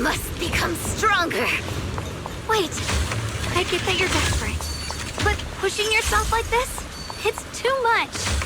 must become stronger. Wait, I get that you're desperate, but pushing yourself like this, it's too much.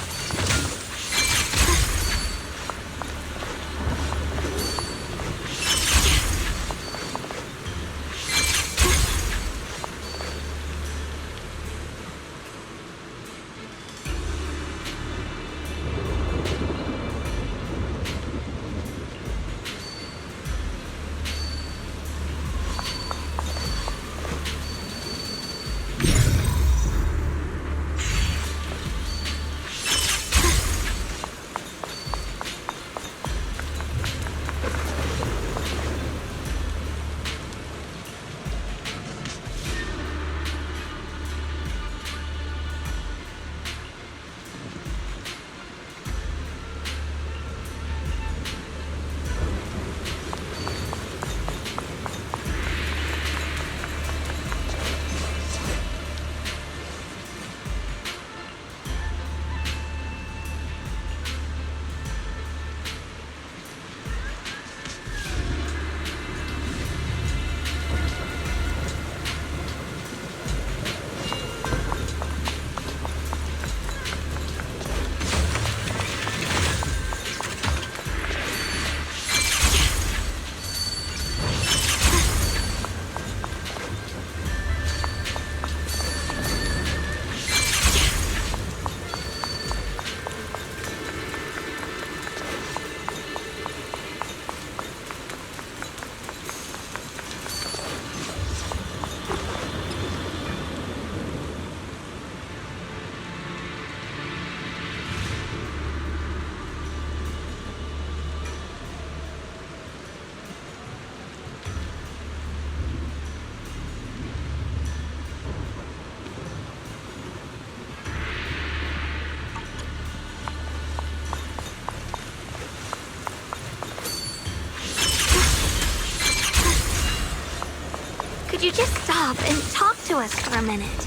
Could you just stop and talk to us for a minute?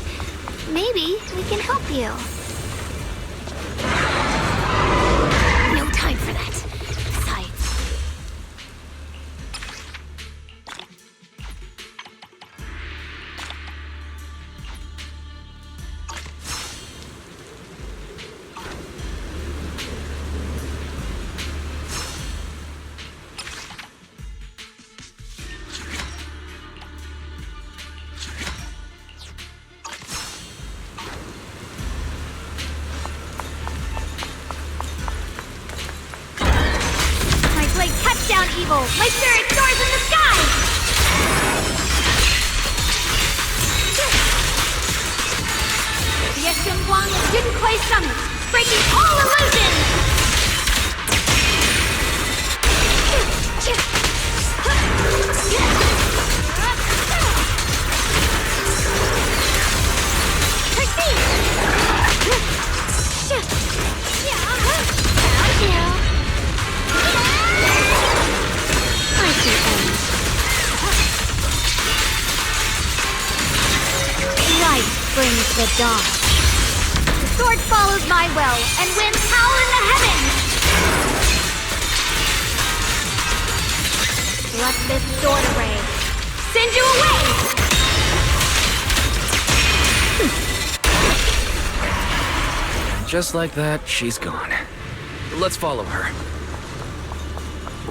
Maybe we can help you. No time for that. Besides... Down evil! My spirit soars in the sky! Ye Shunguang is Jin Kuei Summit, breaking all illusions! Brings the dawn. The sword follows my will, and winds howl in the heavens! Let this sword array send you away! Just like that, she's gone. Let's follow her.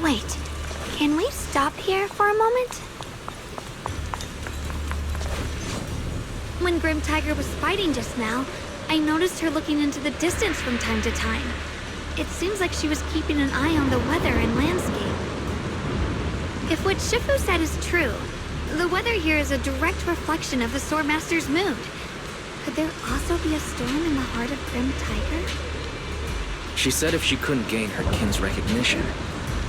Wait, can we stop here for a moment? When Grim Tiger was fighting just now, I noticed her looking into the distance from time to time. It seems like she was keeping an eye on the weather and landscape. If what Shifu said is true, the weather here is a direct reflection of the Swordmaster's mood. Could there also be a storm in the heart of Grim Tiger? She said if she couldn't gain her kin's recognition,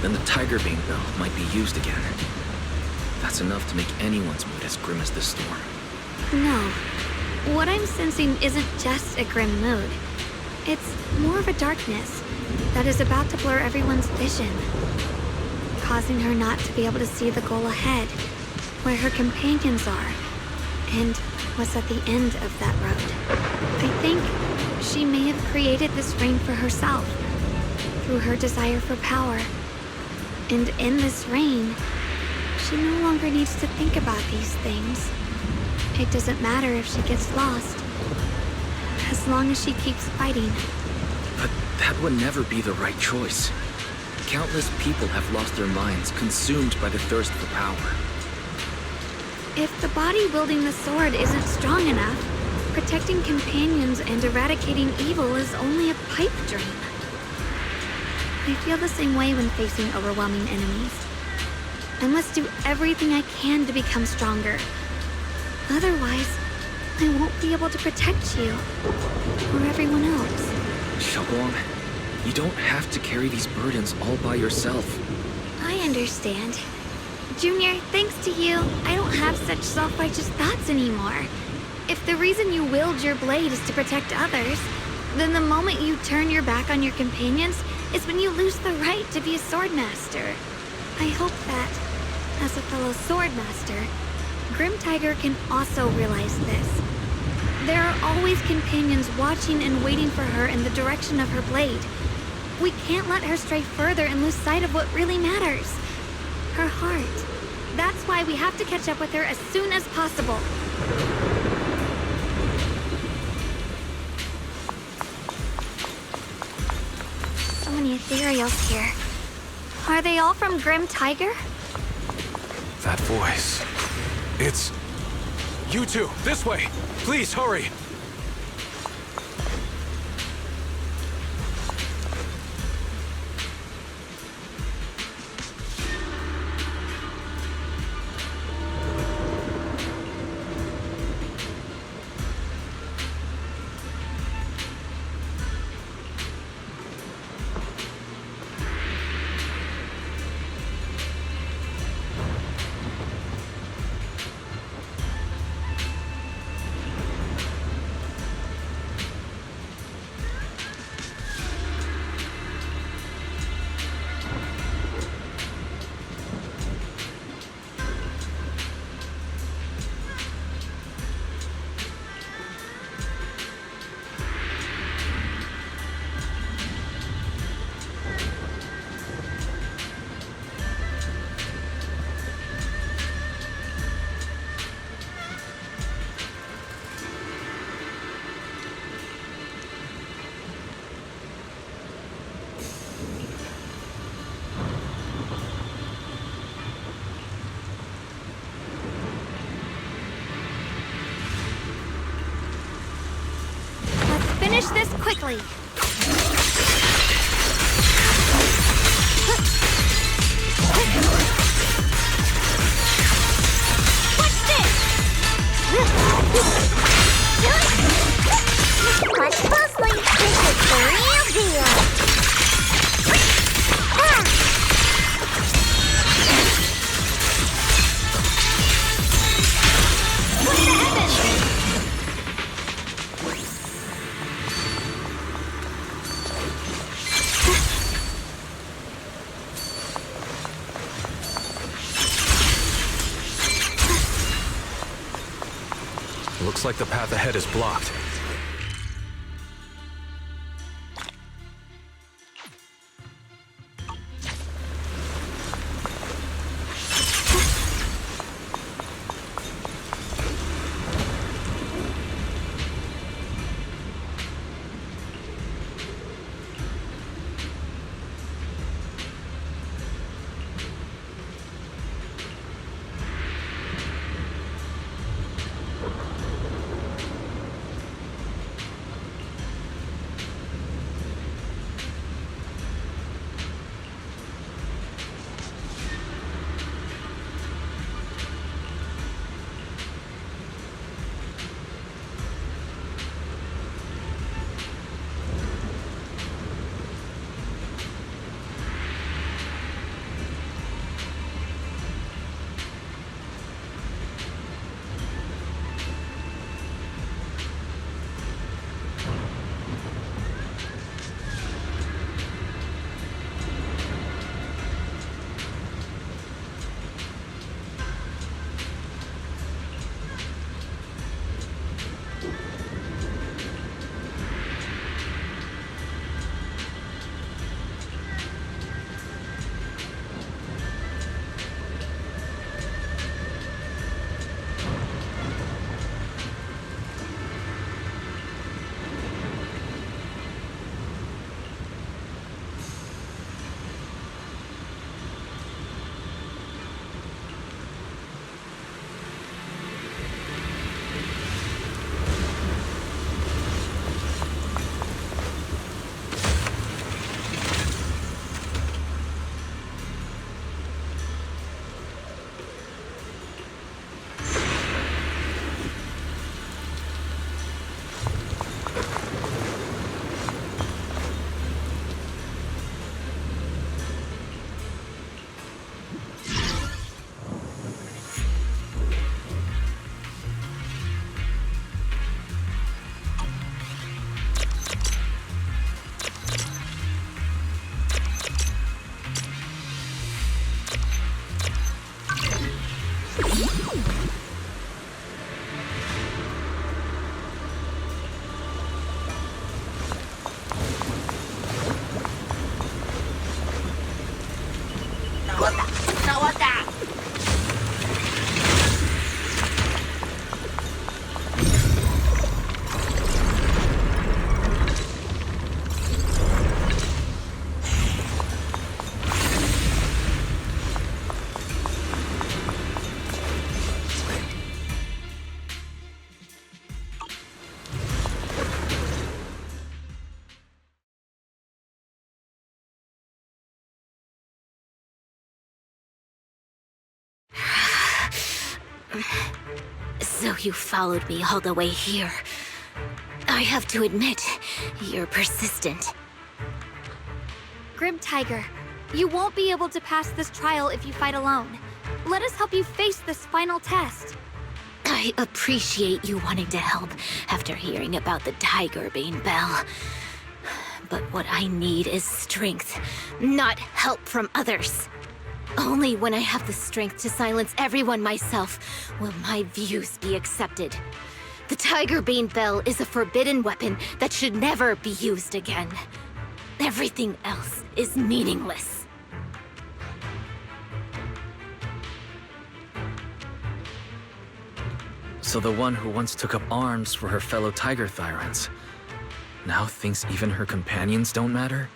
then the Tiger Beam bell might be used again. That's enough to make anyone's mood as grim as this storm. No. What I'm sensing isn't just a grim mood. It's more of a darkness that is about to blur everyone's vision, causing her not to be able to see the goal ahead, where her companions are, and what's at the end of that road. I think she may have created this rain for herself, through her desire for power. And in this rain, She no longer needs to think about these things. It doesn't matter if she gets lost, as long as she keeps fighting. But that would never be the right choice. Countless people have lost their minds, consumed by the thirst for power. If the body wielding the sword isn't strong enough, protecting companions and eradicating evil is only a pipe dream. I feel the same way when facing overwhelming enemies. I must do everything I can to become stronger. Otherwise, I won't be able to protect you, or everyone else. Shunguang, you don't have to carry these burdens all by yourself. I understand. Junior, thanks to you, I don't have such self-righteous thoughts anymore. If the reason you wield your blade is to protect others, then the moment you turn your back on your companions is when you lose the right to be a swordmaster. I hope that, as a fellow swordmaster, Grim Tiger can also realize this. There are always companions watching and waiting for her in the direction of her blade. We can't let her stray further and lose sight of what really matters. Her heart. That's why we have to catch up with her as soon as possible. So many Ethereals here. Are they all from Grim Tiger? That voice. It's... You two, this way! Please, hurry! Finish this quickly. What's this? Watch closely. This is the real deal. What the heavens? Looks like the path ahead is blocked. So you followed me all the way here. I have to admit, you're persistent. Grim Tiger, you won't be able to pass this trial if you fight alone. Let us help you face this final test. I appreciate you wanting to help after hearing about the Tiger Bane Bell. But what I need is strength, not help from others. Only when I have the strength to silence everyone myself will my views be accepted. The Tiger Bane Bell is a forbidden weapon that should never be used again. Everything else is meaningless. So the one who once took up arms for her fellow Tiger Thyrans now thinks even her companions don't matter?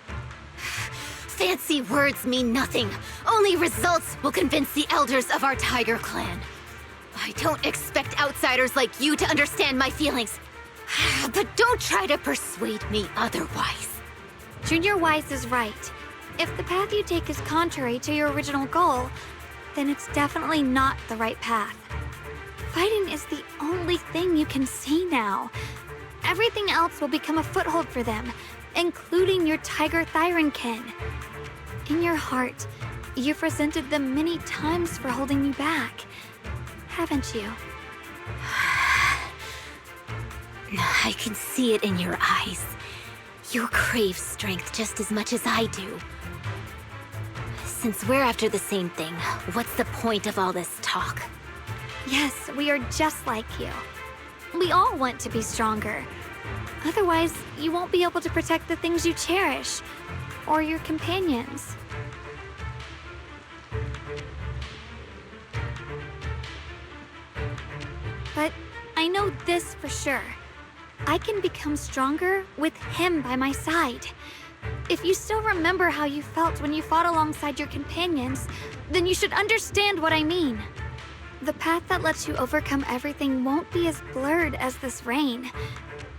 Fancy words mean nothing. Only results will convince the elders of our Tiger Clan. I don't expect outsiders like you to understand my feelings. But don't try to persuade me otherwise. Junior Wise is right. If the path you take is contrary to your original goal, then it's definitely not the right path. Fighting is the only thing you can see now. Everything else will become a foothold for them, including your Tiger Thyran kin. In your heart, you've resented them many times for holding you back, haven't you? I can see it in your eyes. You crave strength just as much as I do. Since we're after the same thing, what's the point of all this talk? Yes, we are just like you. We all want to be stronger. Otherwise, you won't be able to protect the things you cherish, or your companions. But I know this for sure. I can become stronger with him by my side. If you still remember how you felt when you fought alongside your companions, then you should understand what I mean. The path that lets you overcome everything won't be as blurred as this rain.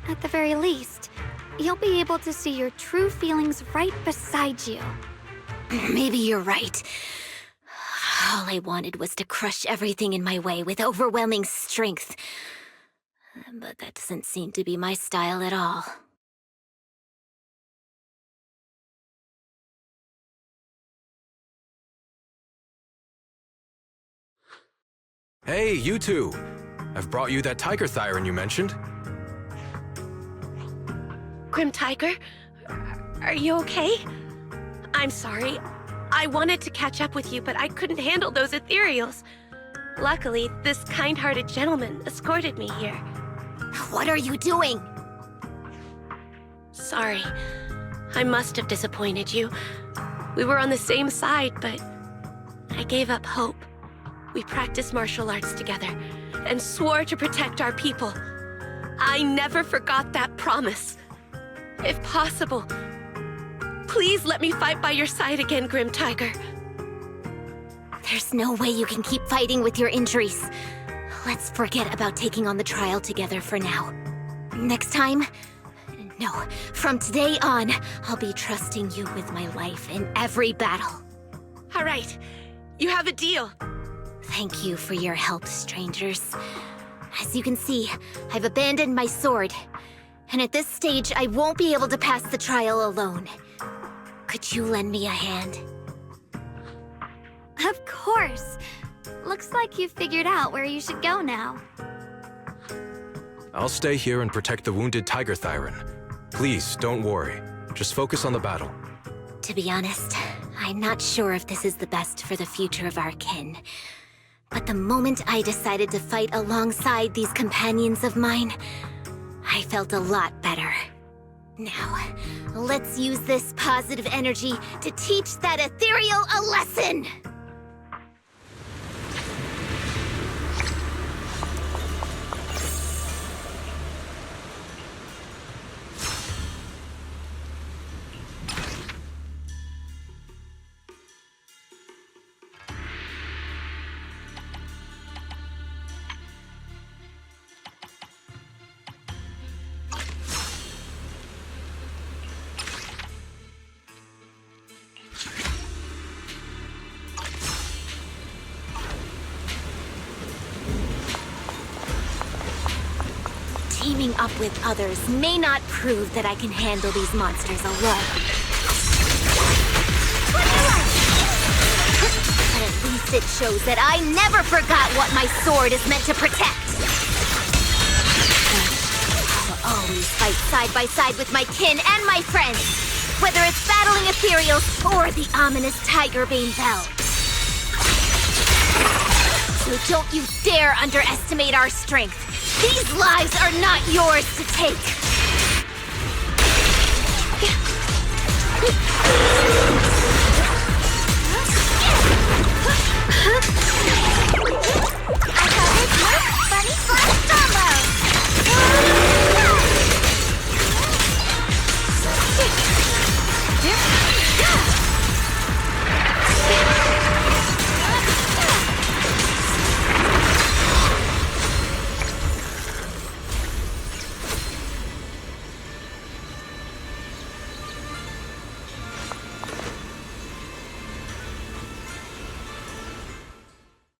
At the very least, you'll be able to see your true feelings right beside you. Maybe you're right. All I wanted was to crush everything in my way with overwhelming strength. But that doesn't seem to be my style at all. Hey, you two! I've brought you that Tiger Thyran you mentioned. Grim Tiger, are you okay? I'm sorry. I wanted to catch up with you, but I couldn't handle those Ethereals. Luckily, this kind-hearted gentleman escorted me here. What are you doing? Sorry. I must have disappointed you. We were on the same side, but I gave up hope. We practiced martial arts together and swore to protect our people. I never forgot that promise. If possible, please let me fight by your side again, Grim Tiger. There's no way you can keep fighting with your injuries. Let's forget about taking on the trial together for now. Next time? No, from today on, I'll be trusting you with my life in every battle. All right, you have a deal. Thank you for your help, strangers. As you can see, I've abandoned my sword. And at this stage, I won't be able to pass the trial alone. Could you lend me a hand? Of course! Looks like you've figured out where you should go now. I'll stay here and protect the wounded Tiger Thyran. Please, don't worry. Just focus on the battle. To be honest, I'm not sure if this is the best for the future of our kin. But the moment I decided to fight alongside these companions of mine, I felt a lot better. Now, let's use this positive energy to teach that Ethereal a lesson! teaming up with others may not prove that I can handle these monsters alone. But at least it shows that I never forgot what my sword is meant to protect. I'll always fight side by side with my kin and my friends, whether it's battling Ethereals or the ominous Tiger Bane Bell. So don't you dare underestimate our strength. These lives are not yours to take.